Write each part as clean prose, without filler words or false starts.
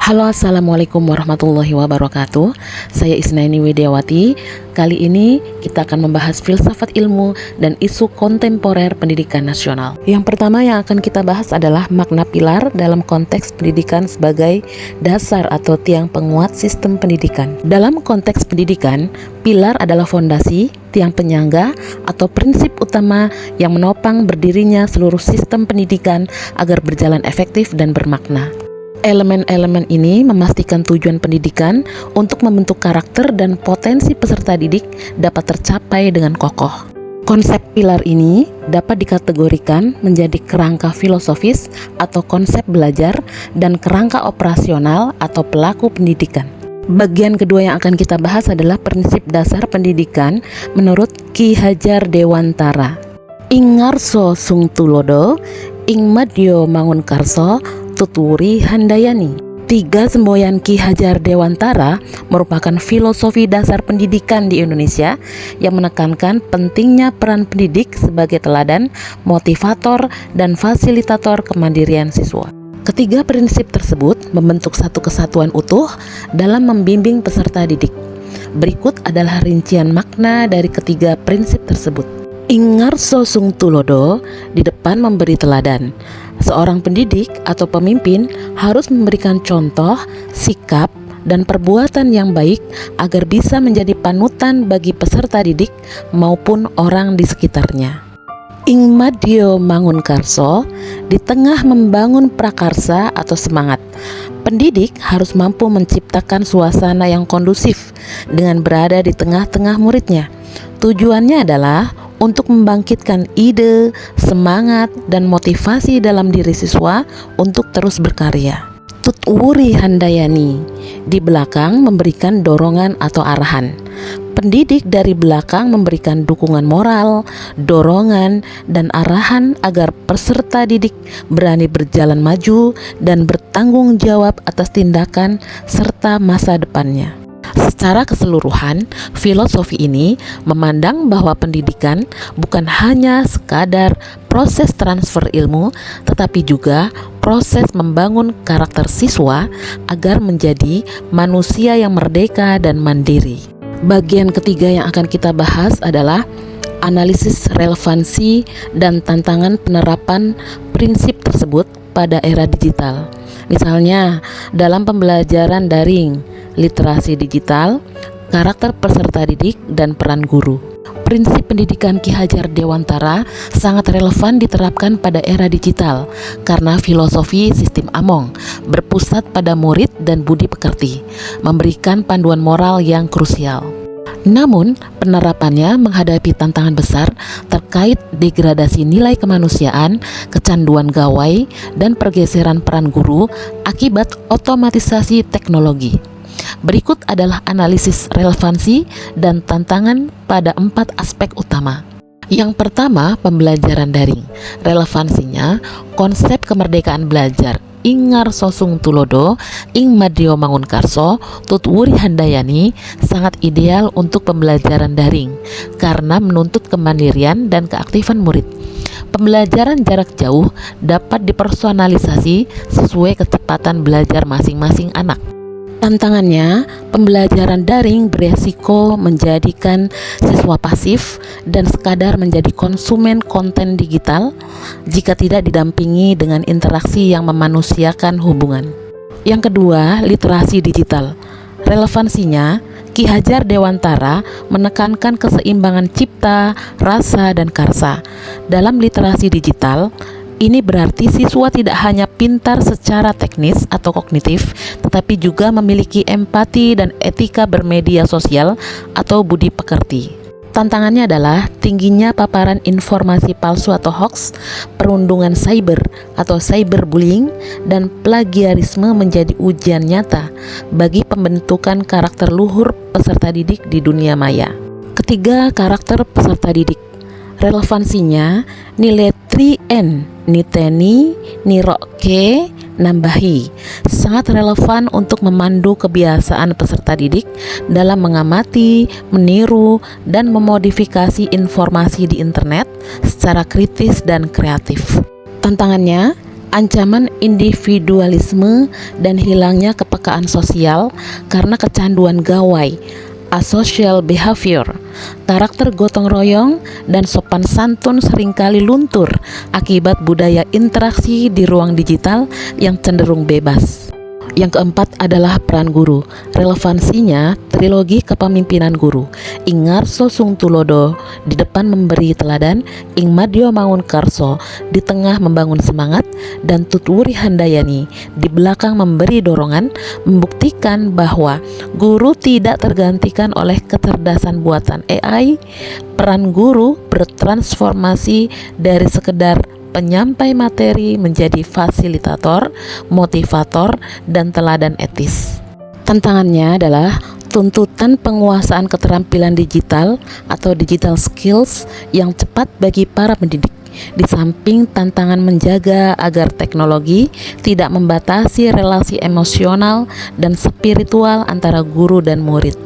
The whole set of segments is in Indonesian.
Halo, assalamualaikum warahmatullahi wabarakatuh. Saya Isnaini Widiawati. Kali ini kita akan membahas filsafat ilmu dan isu kontemporer pendidikan nasional. Yang pertama yang akan kita bahas adalah makna pilar dalam konteks pendidikan sebagai dasar atau tiang penguat sistem pendidikan. Dalam konteks pendidikan, pilar adalah fondasi, tiang penyangga, atau prinsip utama yang menopang berdirinya seluruh sistem pendidikan agar berjalan efektif dan bermakna. Elemen-elemen ini memastikan tujuan pendidikan untuk membentuk karakter dan potensi peserta didik dapat tercapai dengan kokoh. Konsep pilar ini dapat dikategorikan menjadi kerangka filosofis atau konsep belajar dan kerangka operasional atau pelaku pendidikan. Bagian kedua yang akan kita bahas adalah prinsip dasar pendidikan menurut Ki Hajar Dewantara. Ing ngarso sung tulodo, ing madyo mangunkarso, tuturi handayani. Tiga semboyan Ki Hajar Dewantara merupakan filosofi dasar pendidikan di Indonesia yang menekankan pentingnya peran pendidik sebagai teladan, motivator, dan fasilitator kemandirian siswa. Ketiga prinsip tersebut membentuk satu kesatuan utuh dalam membimbing peserta didik. Berikut adalah rincian makna dari ketiga prinsip tersebut. Ing ngarso sung tulodo, di depan memberi teladan. Seorang pendidik atau pemimpin harus memberikan contoh, sikap, dan perbuatan yang baik agar bisa menjadi panutan bagi peserta didik maupun orang di sekitarnya. Ing madyo mangunkarso, di tengah membangun prakarsa atau semangat. Pendidik harus mampu menciptakan suasana yang kondusif dengan berada di tengah-tengah muridnya. Tujuannya adalah untuk membangkitkan ide, semangat, dan motivasi dalam diri siswa untuk terus berkarya. Tutwuri handayani, di belakang memberikan dorongan atau arahan. Pendidik dari belakang memberikan dukungan moral, dorongan, dan arahan agar peserta didik berani berjalan maju dan bertanggung jawab atas tindakan serta masa depannya. Secara keseluruhan, filosofi ini memandang bahwa pendidikan bukan hanya sekadar proses transfer ilmu, tetapi juga proses membangun karakter siswa agar menjadi manusia yang merdeka dan mandiri. Bagian ketiga yang akan kita bahas adalah analisis relevansi dan tantangan penerapan prinsip tersebut pada era digital. Misalnya, dalam pembelajaran daring, literasi digital, karakter peserta didik, dan peran guru. Prinsip pendidikan Ki Hajar Dewantara sangat relevan diterapkan pada era digital karena filosofi sistem Among berpusat pada murid dan budi pekerti, memberikan panduan moral yang krusial. Namun, penerapannya menghadapi tantangan besar terkait degradasi nilai kemanusiaan, kecanduan gawai, dan pergeseran peran guru akibat otomatisasi teknologi. Berikut adalah analisis relevansi dan tantangan pada 4 aspek utama. Yang pertama, pembelajaran daring. Relevansinya, konsep kemerdekaan belajar. Ing ngarso sung tulodo, ing madyo mangunkarso, tutwuri handayani sangat ideal untuk pembelajaran daring karena menuntut kemandirian dan keaktifan murid. Pembelajaran jarak jauh dapat dipersonalisasi sesuai kecepatan belajar masing-masing anak. Tantangannya, pembelajaran daring beresiko menjadikan siswa pasif dan sekadar menjadi konsumen konten digital jika tidak didampingi dengan interaksi yang memanusiakan hubungan. Yang kedua, literasi digital. Relevansinya, Ki Hajar Dewantara menekankan keseimbangan cipta, rasa, dan karsa. Dalam literasi digital, ini berarti siswa tidak hanya pintar secara teknis atau kognitif, tetapi juga memiliki empati dan etika bermedia sosial atau budi pekerti. Tantangannya adalah tingginya paparan informasi palsu atau hoax, perundungan cyber atau cyberbullying, dan plagiarisme menjadi ujian nyata bagi pembentukan karakter luhur peserta didik di dunia maya. Ketiga, karakter peserta didik. Relevansinya, nilai 3N, niteni, niroke, nambahi, sangat relevan untuk memandu kebiasaan peserta didik dalam mengamati, meniru, dan memodifikasi informasi di internet secara kritis dan kreatif. Tantangannya, ancaman individualisme dan hilangnya kepekaan sosial karena kecanduan gawai, asocial behavior, karakter gotong royong, dan sopan santun seringkali luntur akibat budaya interaksi di ruang digital yang cenderung bebas. Yang keempat adalah peran guru. Relevansinya, trilogi kepemimpinan guru. Ing ngarso sung tulodo, di depan memberi teladan, ing madyo mangun karso, di tengah membangun semangat, dan tutwuri handayani, di belakang memberi dorongan, membuktikan bahwa guru tidak tergantikan oleh kecerdasan buatan AI. Peran guru bertransformasi dari sekedar penyampai materi menjadi fasilitator, motivator, dan teladan etis. Tantangannya adalah tuntutan penguasaan keterampilan digital atau digital skills yang cepat bagi para pendidik. Di samping tantangan menjaga agar teknologi tidak membatasi relasi emosional dan spiritual antara guru dan murid.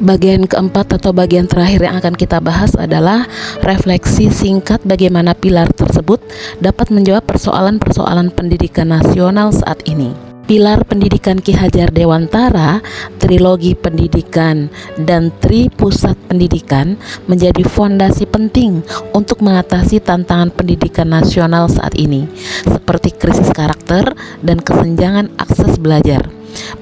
Bagian keempat atau bagian terakhir yang akan kita bahas adalah refleksi singkat bagaimana pilar tersebut dapat menjawab persoalan-persoalan pendidikan nasional saat ini. Pilar pendidikan Ki Hajar Dewantara, trilogi pendidikan, dan tri pusat pendidikan menjadi fondasi penting untuk mengatasi tantangan pendidikan nasional saat ini, seperti krisis karakter dan kesenjangan akses belajar.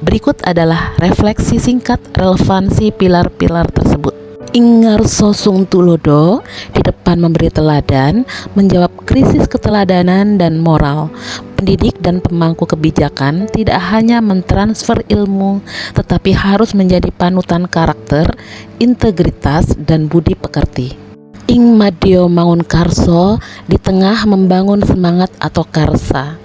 Berikut adalah refleksi singkat relevansi pilar-pilar tersebut. Ing ngarso sung tulodo, di depan memberi teladan, menjawab krisis keteladanan dan moral. Pendidik dan pemangku kebijakan tidak hanya mentransfer ilmu, tetapi harus menjadi panutan karakter, integritas, dan budi pekerti. Ing madyo mangun karso, di tengah membangun semangat atau karsa.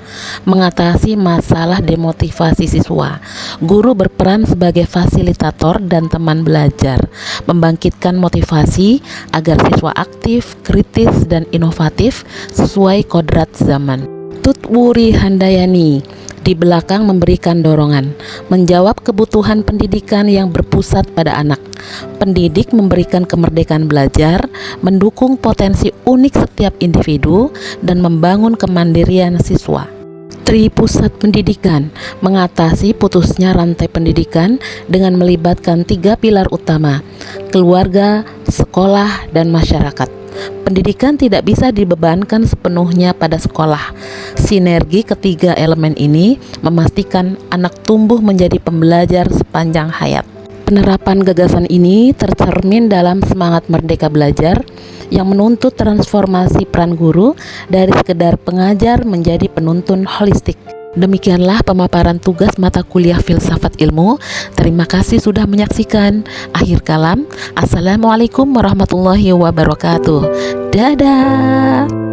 Mengatasi masalah demotivasi siswa, guru berperan sebagai fasilitator dan teman belajar, membangkitkan motivasi agar siswa aktif, kritis, dan inovatif sesuai kodrat zaman. Tutwuri handayani, di belakang memberikan dorongan, menjawab kebutuhan pendidikan yang berpusat pada anak. Pendidik memberikan kemerdekaan belajar, mendukung potensi unik setiap individu, dan membangun kemandirian siswa. Tri pusat pendidikan, mengatasi putusnya rantai pendidikan dengan melibatkan 3 pilar utama: keluarga, sekolah, dan masyarakat. Pendidikan tidak bisa dibebankan sepenuhnya pada sekolah. Sinergi ketiga elemen ini memastikan anak tumbuh menjadi pembelajar sepanjang hayat. Penerapan gagasan ini tercermin dalam semangat Merdeka Belajar yang menuntut transformasi peran guru dari sekedar pengajar menjadi penuntun holistik. Demikianlah pemaparan tugas mata kuliah Filsafat Ilmu. Terima kasih sudah menyaksikan. Akhir kalam, Assalamualaikum warahmatullahi wabarakatuh. Dadah.